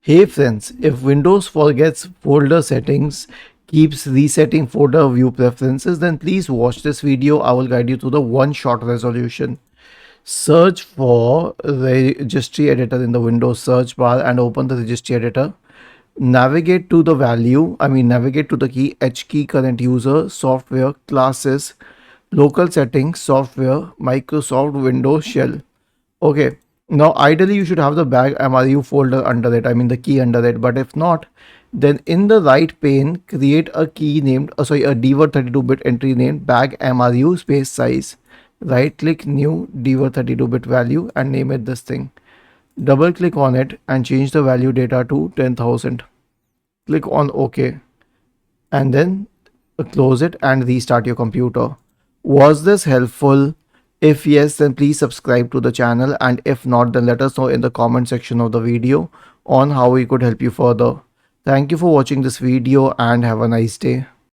Hey friends, if Windows forgets folder settings, keeps resetting folder view preferences, then please watch this video. I will guide you through the one-shot resolution. Search for registry editor in the Windows search bar and open the registry editor. Navigate to the key H key, current user, software, classes, local settings, software, Microsoft Windows Shell. Okay. Now, ideally, you should have the bag MRU folder under it, the key under it. But if not, then in the right pane, create a key named, a dword 32-bit entry named bag MRU space size. Right click new dword 32-bit value and name it this thing. Double click on it and change the value data to 10,000. Click on OK and then close it and restart your computer. Was this helpful? If yes, then please subscribe to the channel, and if not, then let us know in the comment section of the video on how we could help you further. Thank you for watching this video and have a nice day.